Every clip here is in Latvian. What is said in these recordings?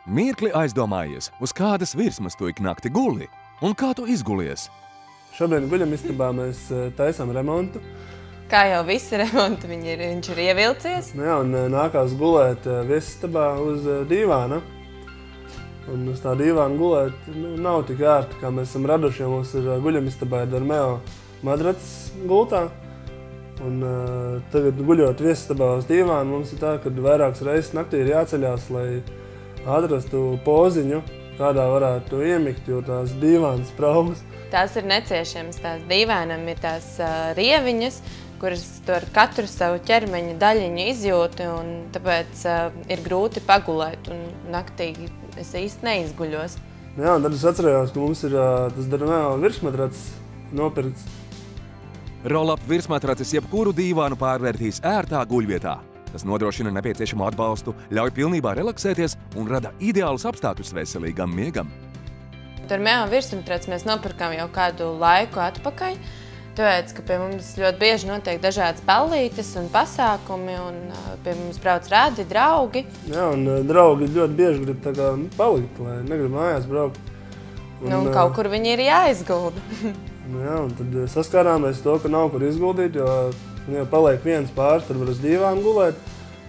Mirkli aizdomājies, uz kādas virsmas tu ik nakti guli un kā tu izgulies. Šobrīd guļamistabā mēs taisām remontu. Kā jau visi remonti, viņš ir ievilcies. Jā, un nākās gulēt viesistabā uz dīvāna. Un uz tā dīvāna gulēt nav tik ērti, kā mēs esam raduši, jo mums ir guļamistabā Dormeo madracis gultā. Un tagad guļot viesistabā uz dīvāna, mums ir tā, ka vairākas reizes naktī ir jāceļās, lai atrastu poziņu, kādā varētu iemigt, jo tās dīvānas spraugas. Tās ir neciešamas, tās dīvānam ir tās rieviņas, kuras tur katru savu ķermeņa daļiņu izjūti, un tāpēc ir grūti pagulēt, un naktī es īsti neizguļos. Jā, un tad es atcerējos, ka mums ir tas Dormeo virsmatracis nopirkts. Roll-up virsmatracis jebkuru dīvānu pārvērtīs ērtā guļvietā. Tas nodrošina nepieciešamo atbalstu, ļauj pilnībā relaksēties un rada ideālus apstākļus veselīgam miegam. Dormeo virsmatraci mēs nopirkām jau kādu laiku atpakaļ, tāpēc, ka pie mums ļoti bieži notiek dažādas ballītes un pasākumi, un pie mums brauc radi, draugi. Jā, un draugi ļoti bieži grib tā kā palikt, lai negrib mājās braukt. Un kaut kur viņi ir jāizgulda. Jā, un tad saskārāmies to, ka nav kur izguldīt, jo ja paliek viens pāris, tad var uz dīvānu gulēt,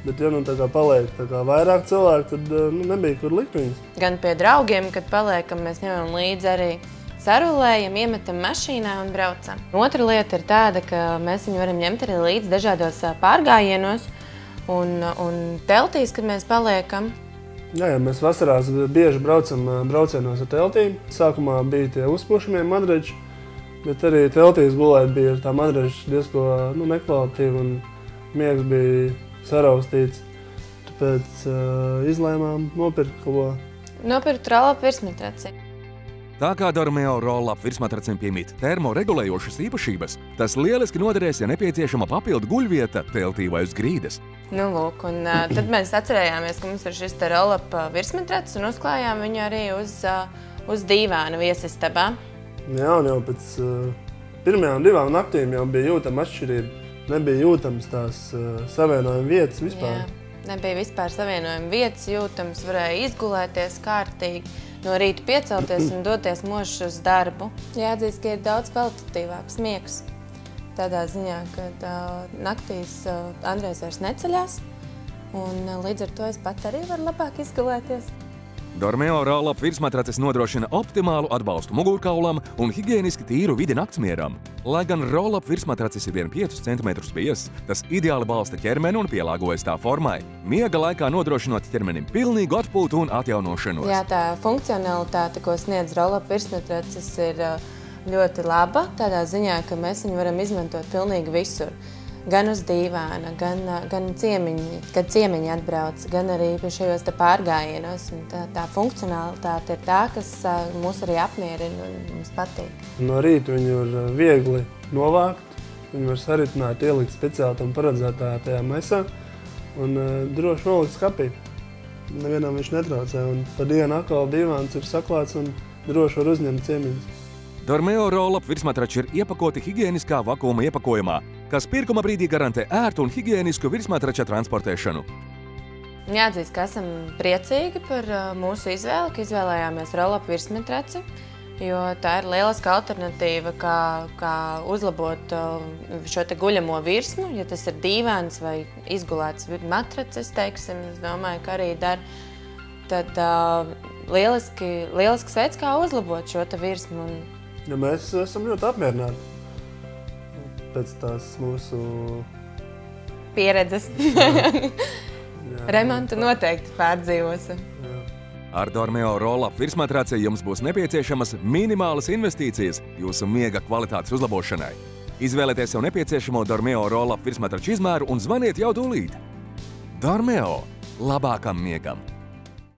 bet ja tā kā paliek tā kā vairāk cilvēku, tad nebija kur likt viņus. Gan pie draugiem, kad paliekam, mēs ņemam līdzi arī sarulējam, iemetam mašīnā un braucam. Otra lieta ir tāda, ka mēs viņu varam ņemt arī līdzi dažādos pārgājienos un teltīs, kad mēs paliekam. Jā, mēs vasarās bieži braucam braucienos ar teltīm. Sākumā bija tie uzpušamie madrači, bet arī teltīs gulēt bija ar tā madrača diezko nekvalitatīva un miegs bija saraustīts. Tāpēc izlēmām nopirkt ko. Nopirkt roll-up virsmatraci. Tā kā Dormeo roll-up virsmatracim piemīt termoregulējošas īpašības, tas lieliski noderēs, ja nepieciešama papildu guļvieta teltī vai uz grīdas. Nu, lūk, un tad mēs atcerējāmies, ka mums ir šis roll-up virsmatracis un uzklājām viņu arī uz dīvāna viesistabā. Jā, un jau pēc pirmajām 2 naktīm jau bija jūtama atšķirība. Nebija jūtams tās savienojuma vietas vispār. Jā, nebija vispār savienojuma vietas jūtams, varēja izgulēties kārtīgi, no rīta piecelties un doties mošs uz darbu. Jāatzīst, ka ir daudz kvalitatīvāks miegs. Tādā ziņā, ka naktīs Andrejs vairs neceļās, un līdz ar to es pat arī varu labāk izgulēties. Dormeo roll-up virsmatracis nodrošina optimālu atbalstu mugurkaulam un higieniski tīru vidi naktsmieram. Lai gan roll-up virsmatracis ir vien 5 cm biezs, tas ideāli balsta ķermeni un pielāgojas tā formai, miega laikā nodrošinot ķermenim pilnīgu atpūtu un atjaunošanos. Jā, tā funkcionalitāte, ko sniedz roll-up virsmatracis, ir ļoti laba, tādā ziņā, ka mēs viņu varam izmantot pilnīgi visur. Gan uz dīvāna, gan ciemiņi, kad ciemiņi atbrauc, gan arī pie šajos pārgājienos. Tā funkcionalitāte ir tā, kas mūs arī apmierina un mums patīk. No rīta viņu ir viegli novākt, viņu var saritināt, ielikt speciāli tam paredzētā tajā maisā un droši nolikt skapī. Nevienam viņš netraucē, un pa dienu atkal dīvāns ir saklāts un droši var uzņemt ciemiņus. Dormeo roll-up virsmatrači ir iepakoti higieniskā vakuuma iepakojumā, kas pirkuma brīdī garantē ērtu un higienisku virsmatrača transportēšanu. Jāatzīst, ka esam priecīgi par mūsu izvēli, ka izvēlējāmies roll-up virsmatraci, jo tā ir lieliska alternatīva, kā uzlabot šo te guļamo virsmu, ja tas ir dīvāns vai izgulēts matracis, teiksim, es domāju, ka arī dar. Tad lielisks veids, kā uzlabot šo te virsmu. Ja mēs esam ļoti apmierināti pēc tās mūsu pieredzes. Remontu noteikti pārdzīvosim. Jā. Ar Dormeo roll-up virsmatraci jums būs nepieciešamas minimālas investīcijas jūsu miega kvalitātes uzlabošanai. Izvēlieties jau nepieciešamo Dormeo roll-up virsmatraču izmēru un zvaniet jau tūlīt. Dormeo – labākam miegam!